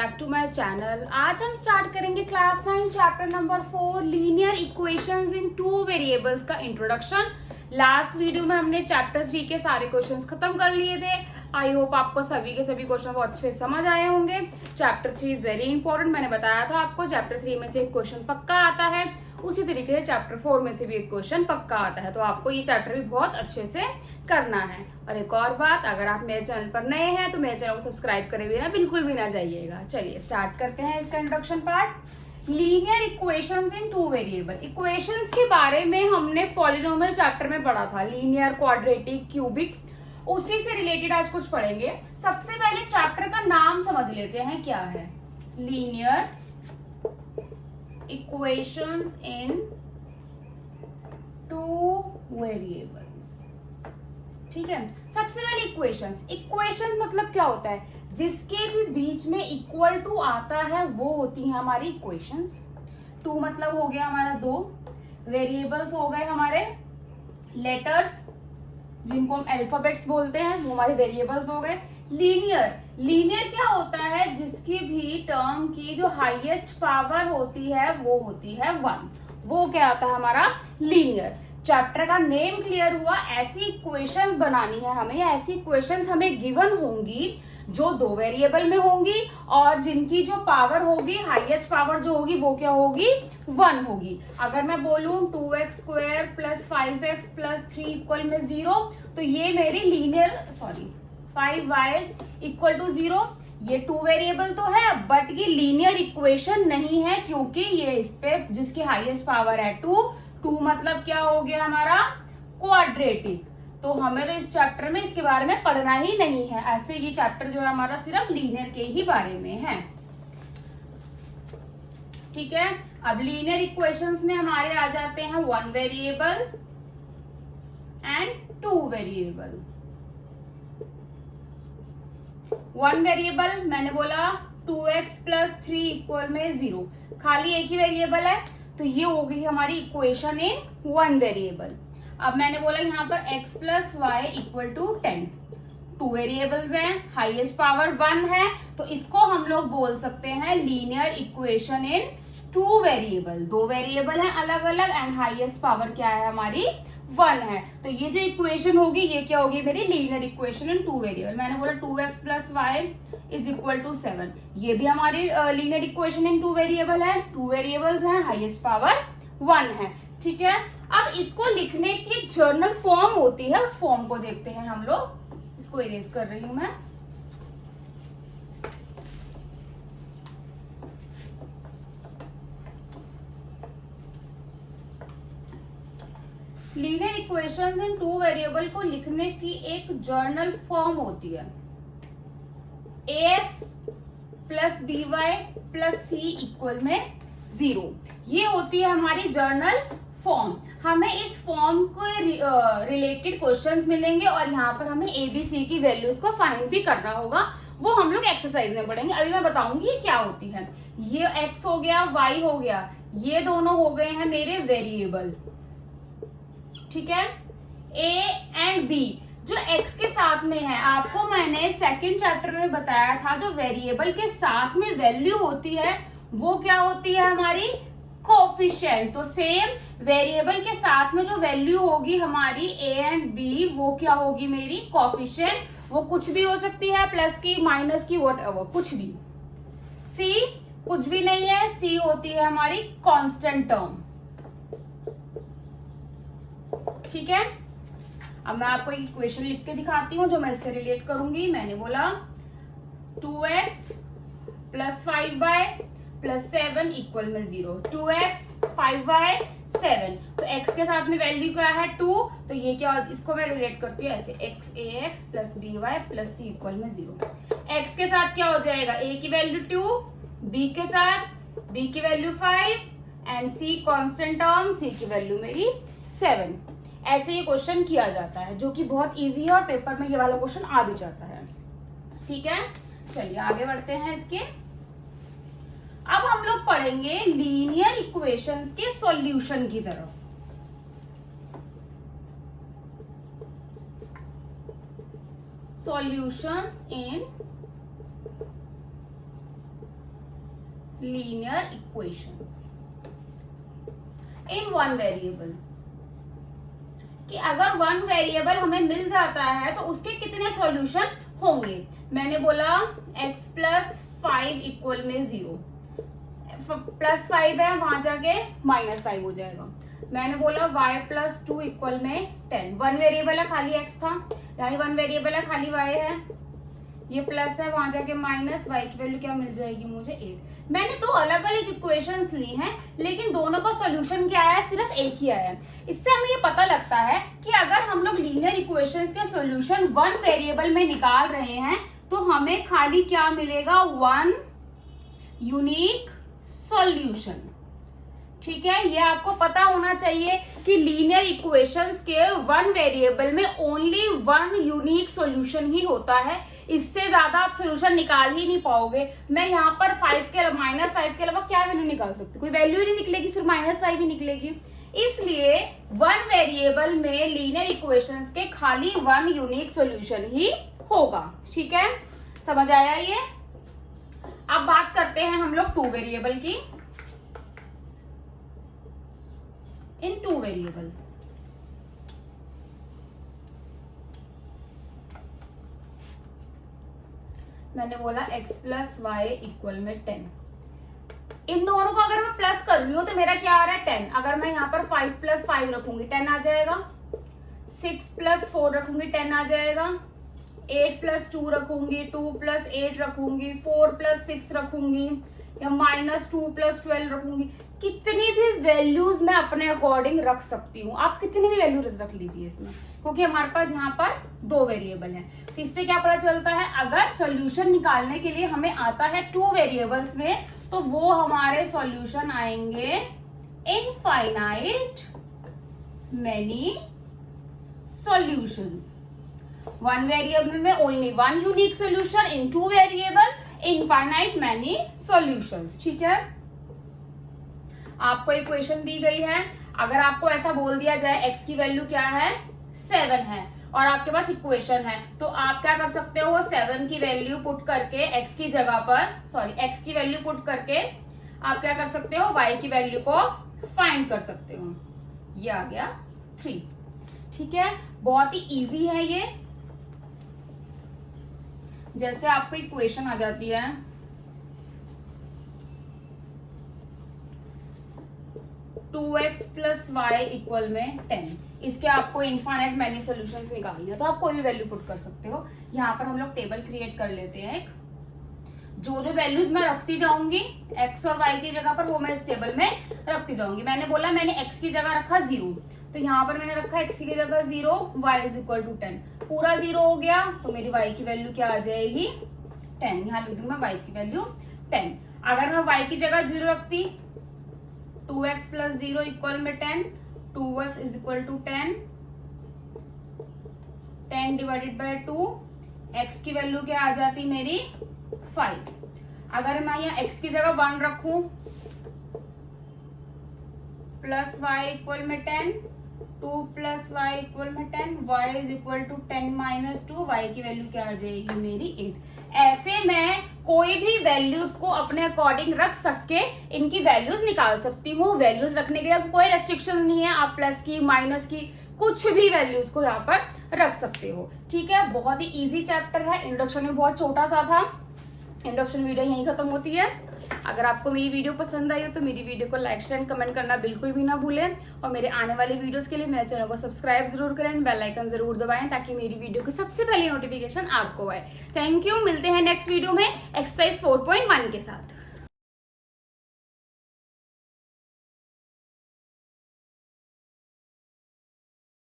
Back to my channel. आज हम start करेंगे class 9 chapter number 4 linear equations इन two variables का इंट्रोडक्शन। लास्ट वीडियो में हमने चैप्टर 3 के सारे क्वेश्चंस खत्म कर लिए थे। आई होप आपको सभी के सभी क्वेश्चन बहुत अच्छे से समझ आए होंगे। Chapter 3 is very important. मैंने बताया था आपको चैप्टर 3 में से एक क्वेश्चन पक्का आता है, उसी तरीके से चैप्टर 4 में से भी एक क्वेश्चन पक्का आता है, तो आपको ये चैप्टर भी बहुत अच्छे से करना है। और एक और बात, अगर आप मेरे चैनल पर नए हैं तो मेरे चैनल को सब्सक्राइब करे बिना बिल्कुल भी ना जाइएगा। चलिए स्टार्ट करते हैं इसका इंट्रोडक्शन पार्ट। लीनियर इक्वेशंस इन टू वेरिएबल। इक्वेशंस के बारे में हमने पॉलिनोमियल चैप्टर में पढ़ा था, लीनियर, क्वाड्रेटिक, क्यूबिक, उसी से रिलेटेड आज कुछ पढ़ेंगे। सबसे पहले चैप्टर का नाम समझ लेते हैं क्या है। लीनियर इक्वेशंस इन टू वेरिएबल्स। ठीक है, सबसे पहले इक्वेशंस मतलब क्या होता है, जिसके भी बीच में इक्वल टू आता है वो होती है हमारी इक्वेशंस। टू मतलब हो गया हमारा दो, वेरिएबल्स हो गए हमारे लेटर्स जिनको हम अल्फाबेट्स बोलते हैं, वो हमारे वेरिएबल्स हो गए। लीनियर क्या होता है, जिसकी भी टर्म की जो हाईएस्ट पावर होती है वो होती है 1, वो क्या होता है हमारा लीनियर। चैप्टर का नेम क्लियर हुआ। ऐसी इक्वेशंस बनानी है हमें, ऐसी इक्वेशंस हमें गिवन होंगी जो दो वेरिएबल में होंगी और जिनकी जो पावर होगी, हाईएस्ट पावर जो होगी वो क्या होगी, 1 होगी। अगर मैं बोलूं 2x² + 5x + 3 इक्वल में 0, तो ये मेरी लीनियर 5y = 0। ये टू वेरिएबल तो है बट ये लीनियर इक्वेशन नहीं है, क्योंकि ये इस पे जिसकी हाईएस्ट पावर है 2 मतलब क्या हो गया हमारा, क्वाड्रेटिक। तो हमें तो इस चैप्टर में इसके बारे में पढ़ना ही नहीं है। ऐसे ये चैप्टर जो है हमारा सिर्फ लीनियर के ही बारे में है। ठीक है, अब लीनियर इक्वेशंस में हमारे आ जाते हैं 1 वेरिएबल एंड 2 वेरिएबल। 1 वेरिएबल मैंने बोला 2x + 3 इक्वल में 0, खाली एक ही वेरिएबल है, तो ये हो गई हमारी इक्वेशन इन 1 वेरिएबल। अब मैंने बोला यहाँ पर x + y = 10, 2 वेरिएबल्स हैं, हाईएस्ट पावर 1 है, तो इसको हम लोग बोल सकते हैं linear equation in 2 variable. 2 variable हैं अलग अलग एंड हाईएस्ट पावर क्या है हमारी, 1 है। तो ये जो इक्वेशन होगी ये क्या होगी, मेरी लीनियर इक्वेशन इन 2 वेरिएबल। मैंने बोला 2x + y = 7, ये भी हमारी लीनियर इक्वेशन इन 2 वेरिएबल है। 2 वेरिएबल्स हैं, हाईएस्ट पावर 1 है। ठीक है, अब इसको लिखने की जर्नल फॉर्म होती है, उस फॉर्म को देखते हैं हम लोग। इसको इरेज कर रही हूं मैं। लीनियर इक्वेशंस इन 2 वेरिएबल को लिखने की एक जर्नल फॉर्म होती है, ax + by + c इक्वल में 0। ये होती है हमारी जर्नल फॉर्म। हमें इस फॉर्म को रिलेटेड क्वेश्चंस मिलेंगे और यहाँ पर हमें ABC की वैल्यूज को फाइंड भी करना होगा, वो हम लोग एक्सरसाइज में पढ़ेंगे। अभी मैं बताऊंगी ये क्या होती है। ये x हो गया, y हो गया, ये दोनों हो गए हैं मेरे वेरिएबल। ठीक है, a एंड b जो x के साथ में है, आपको मैंने सेकंड चैप्टर में बताया था, जो वेरिएबल के साथ में वैल्यू होती है वो क्या होती है हमारी, कोफिशिएंट। तो सेम वेरिएबल के साथ में जो वैल्यू होगी हमारी a एंड b, वो क्या होगी मेरी कोफिशिएंट। वो कुछ भी हो सकती है, प्लस की, माइनस की, व्हाटएवर, कुछ भी। c कुछ भी नहीं है, c होती है हमारी कांस्टेंट टर्म। ठीक है, अब मैं आपको एक इक्वेशन लिख के दिखाती हूँ जो मैं इससे रिलेट करूंगी। मैंने बोला 2x + 5y + 7 इक्वल में 0। 2x 5y 7, तो x के साथ में वैल्यू क्या है 2, तो ये क्या, इसको मैं रिलेट करती हूँ ऐसे, ax + by + c इक्वल में 0। x के साथ क्या हो जाएगा, a की वैल्यू 2, b के साथ b की value 5 and c constant term, c की वैल्यू मेरी 7। ऐसे ये क्वेश्चन किया जाता है, जो कि बहुत इजी है और पेपर में ये वाला क्वेश्चन आ भी जाता है। ठीक है, चलिए आगे बढ़ते हैं इसके। अब हम लोग पढ़ेंगे लीनियर इक्वेशंस के सॉल्यूशन की तरफ। Solutions in linear equations in one variable, कि अगर वन वेरिएबल हमें मिल जाता है तो उसके कितने सॉल्यूशन होंगे। मैंने बोला x प्लस 5 इक्वल में 0, प्लस 5 है वहां जाके -5 हो जाएगा। मैंने बोला y प्लस 2 इक्वल में 10, वन वेरिएबल है खाली x था, यानी वन वेरिएबल है खाली y है, ये प्लस है वहां जाके माइनस, y की वैल्यू क्या मिल जाएगी मुझे 8। मैंने दो अलग अलग इक्वेशंस ली हैं लेकिन दोनों का सॉल्यूशन क्या आया, सिर्फ एक ही आया है। इससे हमें ये पता लगता है कि अगर हम लोग लीनियर इक्वेशंस के सॉल्यूशन वन वेरिएबल में निकाल रहे हैं तो हमें खाली क्या मिलेगा, वन यूनिक सॉल्यूशन। ठीक है, ये आपको पता होना चाहिए कि लीनियर इक्वेशंस के वन वेरिएबल में ओनली वन यूनिक सॉल्यूशन ही होता है, इससे ज्यादा आप सॉल्यूशन निकाल ही नहीं पाओगे। मैं यहाँ पर -5 के अलावा क्या वैल्यू निकाल सकती, कोई वैल्यू ही नहीं निकलेगी, सिर्फ -5 ही निकलेगी। इसलिए वन वेरिएबल में लीनियर इक्वेशंस के खाली वन यूनिक सॉल्यूशन ही होगा। ठीक है, समझ आया ये। अब बात करते हैं हम लोग टू वेरिएबल की। इन टू वेरिएबल मैंने बोला x प्लस वाई इक्वल में 10। इन दोनों को अगर मैं प्लस कर रही हूं तो मेरा क्या आ रहा है 10। अगर मैं यहाँ पर 5 प्लस 5 रखूंगी 10 आ जाएगा, 6 प्लस 4 रखूंगी 10 आ जाएगा, 8 प्लस 2 रखूंगी, 2 प्लस 8 रखूंगी, 4 प्लस 6 रखूंगी, या -2 प्लस 12 रखूंगी। कितनी भी वैल्यूज मैं अपने अकॉर्डिंग रख सकती हूँ, आप कितनी भी वैल्यूज रख लीजिए इसमें, क्योंकि हमारे पास यहाँ पर दो वेरिएबल हैं। तो इससे क्या पता चलता है, अगर सॉल्यूशन निकालने के लिए हमें आता है टू वेरिएबल्स में तो वो हमारे सॉल्यूशन आएंगे infinite many solutions. One variable में only one unique solution, in two variable infinite many solutions. ठीक है, आपको इक्वेशन दी गई है, अगर आपको ऐसा बोल दिया जाए x की वैल्यू क्या है 7 है और आपके पास इक्वेशन है, तो आप क्या कर सकते हो, 7 की वैल्यू पुट करके x की जगह पर, x की वैल्यू पुट करके आप क्या कर सकते हो, y की वैल्यू को फाइंड कर सकते हो। ये आ गया 3। ठीक है, बहुत ही इजी है ये। जैसे आपको इक्वेशन आ जाती है 2x प्लस वाई इक्वल में 10, इसके आपको इनफाइनाइट मैनी सॉल्यूशंस निकालनी है तो आप कोई भी वैल्यू पुट कर सकते हो। यहाँ पर हम लोग टेबल क्रिएट कर लेते हैं एक, जो जो वैल्यूज मैं रखती जाऊंगी x और y की जगह पर वो मैं इस टेबल में रखती जाऊंगी। मैंने बोला मैंने x की जगह रखा 0, तो यहाँ पर मैंने रखा x की जगह 0, y इज इक्वल टू 10, पूरा 0 हो गया तो मेरी y की वैल्यू क्या आ जाएगी 10। यहाँ लिख दूं मैं y की वैल्यू 10। अगर मैं y की जगह 0 रखती, 2x प्लस 0 इक्वल में 10, 2x is equal to 10, 10 divided by 2, x की वैल्यू क्या आ जाती मेरी 5। अगर मैं यहाँ x की जगह 1 रखूं, प्लस y इक्वल में 10, 2 प्लस वाई इक्वल में 10, y is equal to 10 minus 2, y की वैल्यू क्या आ जाएगी मेरी 8। ऐसे मैं कोई भी वैल्यूज को अपने अकॉर्डिंग रख सके इनकी वैल्यूज निकाल सकती हूँ। वैल्यूज रखने के लिए कोई रेस्ट्रिक्शन नहीं है, आप प्लस की माइनस की कुछ भी वैल्यूज को यहाँ पर रख सकते हो। ठीक है, बहुत ही इजी चैप्टर है, इंट्रोडक्शन में बहुत छोटा सा था। इंट्रोडक्शन वीडियो यहीं खत्म होती है। अगर आपको मेरी वीडियो पसंद आई हो तो मेरी वीडियो को लाइक शेयर कमेंट करना बिल्कुल भी ना भूलें, और मेरे आने वाले वीडियोस के लिए मेरे चैनल को सब्सक्राइब जरूर करें, बेल आइकन जरूर दबाएं ताकि मेरी वीडियो की सबसे पहले नोटिफिकेशन आपको आए। थैंक यू, मिलते हैं नेक्स्ट वीडियो में एक्सरसाइज 4.1 के साथ।